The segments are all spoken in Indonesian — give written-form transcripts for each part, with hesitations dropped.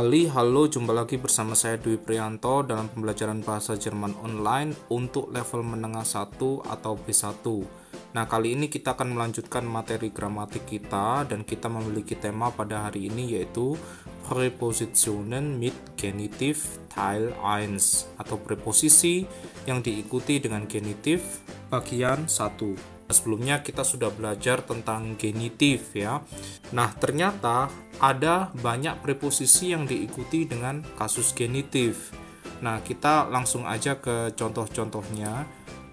Halo, jumpa lagi bersama saya Dwi Priyanto dalam pembelajaran bahasa Jerman online untuk level menengah 1 atau B1. Nah, kali ini kita akan melanjutkan materi gramatik kita dan kita memiliki tema pada hari ini yaitu Präpositionen mit Genitiv Teil 1 atau preposisi yang diikuti dengan genitif bagian 1. Sebelumnya kita sudah belajar tentang genitif ya. Nah, ternyata ada banyak preposisi yang diikuti dengan kasus genitif. Nah, kita langsung aja ke contoh-contohnya.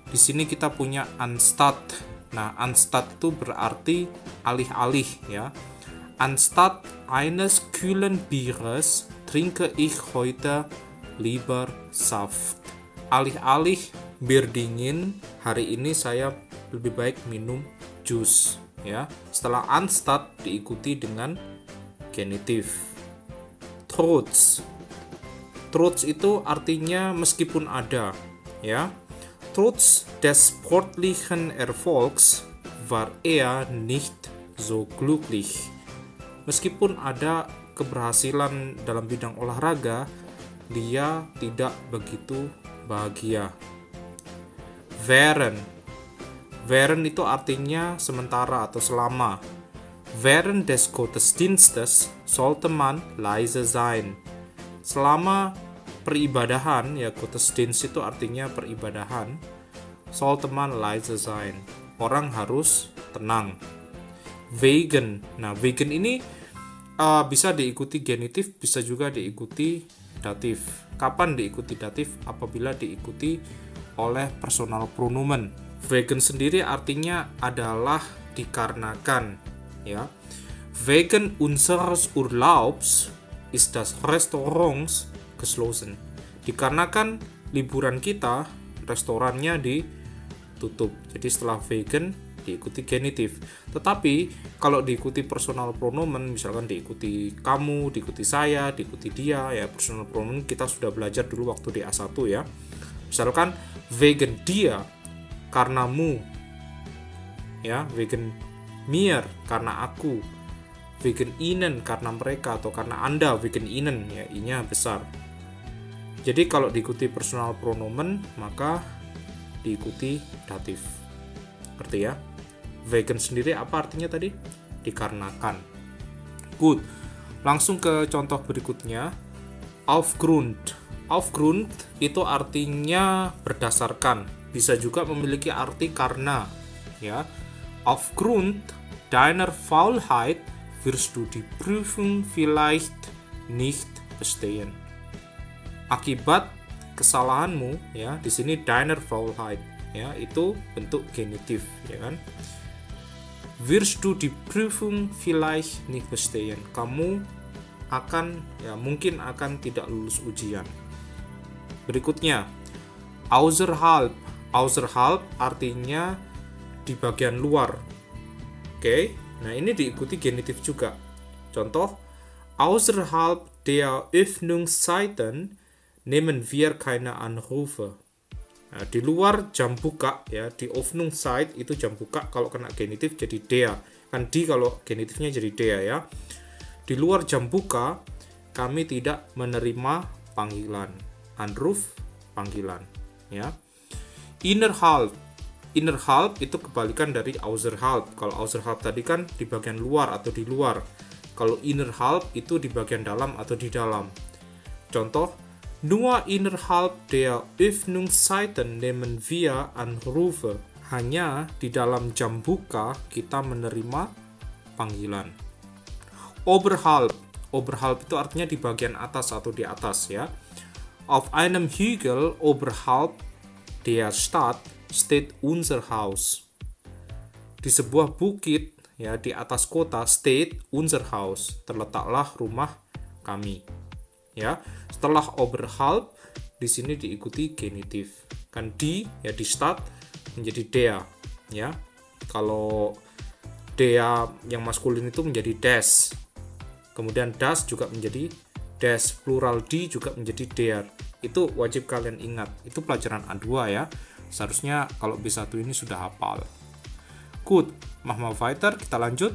Di sini kita punya anstatt. Nah, anstatt itu berarti alih-alih ya. Anstatt eines kühlen Bieres trinke ich heute lieber Saft. Alih-alih bir dingin, hari ini saya lebih baik minum jus ya. Setelah anstatt diikuti dengan genitif. Trotz. Trotz itu artinya meskipun ada ya. Trotz des sportlichen Erfolgs war er nicht so glücklich. Meskipun ada keberhasilan dalam bidang olahraga, dia tidak begitu bahagia. Während itu artinya sementara atau selama. Während des Gottesdienstes sollte man leise sein. Selama peribadahan, ya Gottesdienst itu artinya peribadahan, sollte man leise sein. Orang harus tenang. Wegen. Nah, wegen ini bisa diikuti genitif, bisa juga diikuti datif. Kapan diikuti datif? Apabila diikuti oleh personal pronomen. Wegen sendiri artinya adalah dikarenakan ya. Wegen unseres Urlaubs ist das Restaurant geschlossen. Dikarenakan liburan kita, restorannya ditutup. Jadi setelah wegen diikuti genitif. Tetapi kalau diikuti personal pronomen, misalkan diikuti kamu, diikuti saya, diikuti dia, ya personal pronomen kita sudah belajar dulu waktu di A1 ya. Misalkan wegen dia, karenamu ya, wegen mir karena aku, wegen ihnen karena mereka atau karena anda, wegen ihnen ya, i-nya besar. Jadi kalau diikuti personal pronomen maka diikuti datif. Ngerti ya? Wegen sendiri apa artinya tadi? Dikarenakan. Good. Langsung ke contoh berikutnya. Aufgrund. Aufgrund itu artinya berdasarkan. Bisa juga memiliki arti karena ya. Aufgrund deiner Faulheit wirst du die Prüfung vielleicht nicht bestehen. Akibat kesalahanmu ya, di sini deiner Faulheit ya, itu bentuk genitif ya kan. Wirst du die Prüfung vielleicht nicht bestehen. Kamu akan ya mungkin akan tidak lulus ujian. Berikutnya außerhalb. Außerhalb artinya di bagian luar. Oke, nah ini diikuti genitif juga. Contoh, außerhalb der Öffnungszeiten nehmen wir keine Anrufe. Nah, di luar jam buka ya, di Öffnungszeit itu jam buka, kalau kena genitif jadi der. Kan di kalau genitifnya jadi der ya. Di luar jam buka kami tidak menerima panggilan. Anruf panggilan ya. Innerhalb. Innerhalb itu kebalikan dari außerhalb. Kalau außerhalb tadi kan di bagian luar atau di luar. Kalau innerhalb itu di bagian dalam atau di dalam. Contoh, nur innerhalb der Öffnungszeiten nehmen wir Anrufe. Hanya di dalam jam buka kita menerima panggilan. Oberhalb. Oberhalb itu artinya di bagian atas atau di atas ya. Auf einem Hügel oberhalb der Stadt steht unser Haus. Di sebuah bukit ya di atas kota steht unser Haus, terletaklah rumah kami. Ya, setelah oberhalb di sini diikuti genitif. Kan di ya di Stadt menjadi der ya. Kalau der yang maskulin itu menjadi des. Kemudian das juga menjadi des, plural di juga menjadi der. Itu wajib kalian ingat. Itu pelajaran A2 ya. Seharusnya kalau B1 ini sudah hafal. Good. Machen wir weiter. Kita lanjut.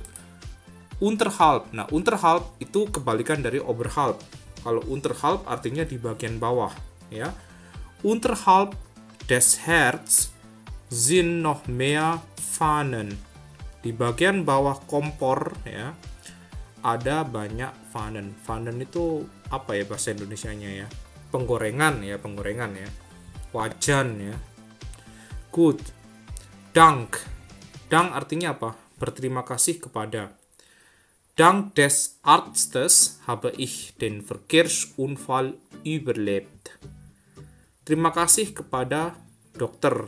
Unterhalb. Nah, unterhalb itu kebalikan dari oberhalb. Kalau unterhalb artinya di bagian bawah, ya. Unterhalb des Herz sind noch mehr Pfannen. Di bagian bawah kompor, ya, ada banyak Pfannen. Pfannen itu apa ya bahasa Indonesianya ya? Penggorengan ya. Wajan ya. Good. Dank. Dank artinya apa? Berterima kasih kepada. Dank des Arztes habe ich den Verkehrsunfall überlebt. Terima kasih kepada dokter.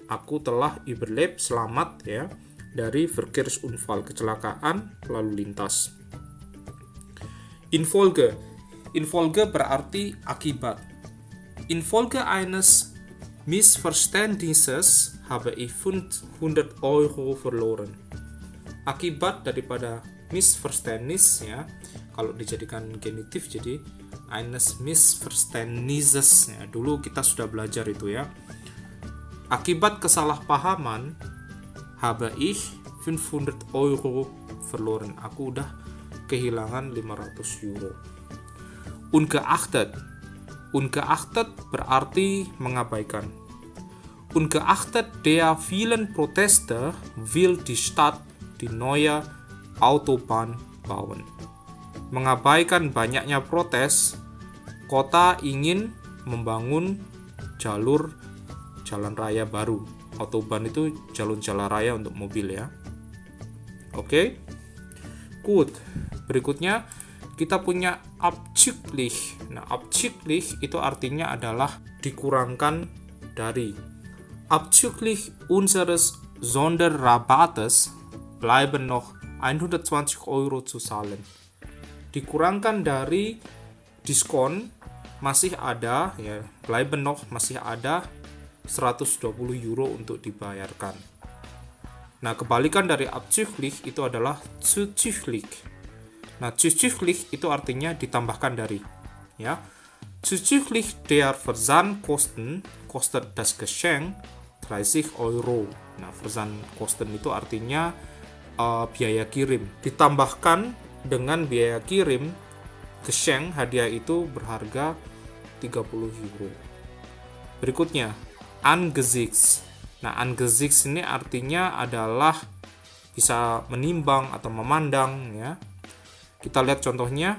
Aku telah überlebt, selamat ya, dari Verkehrsunfall, kecelakaan lalu lintas. Infolge. Infolge berarti akibat. Infolge eines Missverständnisses habe ich 500 Euro verloren. Akibat daripada Missverständnis ya, kalau dijadikan genitif jadi eines Missverständnisses ya. Dulu kita sudah belajar itu ya. Akibat kesalahpahaman habe ich 500 Euro verloren. Aku udah kehilangan 500 euro. Ungeachtet. Ungeachtet berarti mengabaikan. Ungeachtet der vielen Proteste will die Stadt die neue Autobahn bauen. Mengabaikan banyaknya protes, kota ingin membangun jalur jalan raya baru. Autobahn itu jalur jalan raya untuk mobil ya. Oke. Good. Berikutnya kita punya abzüglich. Nah, abzüglich itu artinya adalah dikurangkan dari. Abzüglich unseres Sonderrabattes bleiben noch 120 Euro zu zahlen. Dikurangkan dari diskon masih ada ya, bleiben noch masih ada 120 euro untuk dibayarkan. Nah, kebalikan dari abzüglich itu adalah zuzüglich. Nah, zuzüglich itu artinya ditambahkan dari, ya. Zuzüglich der Versandkosten kostet das Geschenk 30 Euro. Nah, Versandkosten itu artinya biaya kirim. Ditambahkan dengan biaya kirim, Geschenk hadiah itu berharga 30 euro. Berikutnya, angesichts. Nah, angesichts ini artinya adalah bisa menimbang atau memandang ya. Kita lihat contohnya.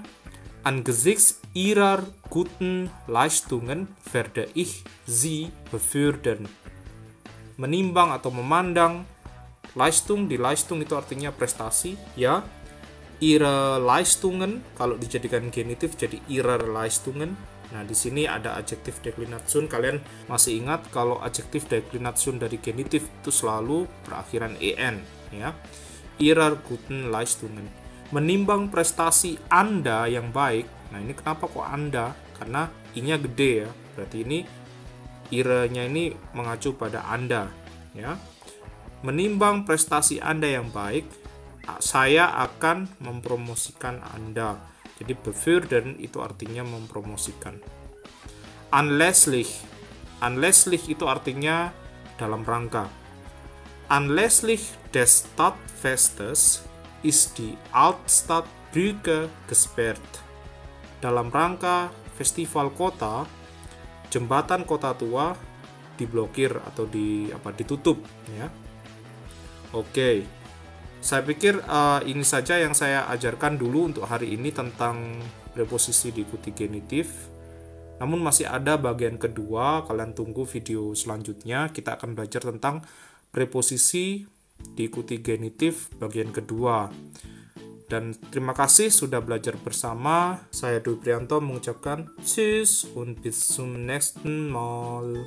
Angesichts ihrer guten Leistungen werde ich sie befördern. Menimbang atau memandang. Leistung, di Leistung itu artinya prestasi ya. Ihre Leistungen kalau dijadikan genitif jadi ihrer Leistungen. Nah, di sini ada adjektif Deklination. Kalian masih ingat kalau adjektif Deklination dari genitif itu selalu berakhiran en ya. Ihrer guten Leistungen. Menimbang prestasi Anda yang baik. Nah, ini kenapa kok Anda? Karena I-nya gede ya. Berarti ini ire-nya ini mengacu pada Anda ya. Menimbang prestasi Anda yang baik, saya akan mempromosikan Anda. Jadi befördern itu artinya mempromosikan. Anlässlich. Anlässlich itu artinya dalam rangka. Anlässlich des Stadtfestes ist die Altstadtbrücke gesperrt. Dalam rangka festival kota, jembatan kota tua diblokir atau ditutup ya. Oke. Saya pikir ini saja yang saya ajarkan dulu untuk hari ini tentang preposisi diikuti genitif. Namun masih ada bagian kedua, kalian tunggu video selanjutnya. Kita akan belajar tentang preposisi diikuti genitif bagian kedua. Dan terima kasih sudah belajar bersama. Saya Dwi Prianto mengucapkan Tschüss und bis zum nächsten Mal.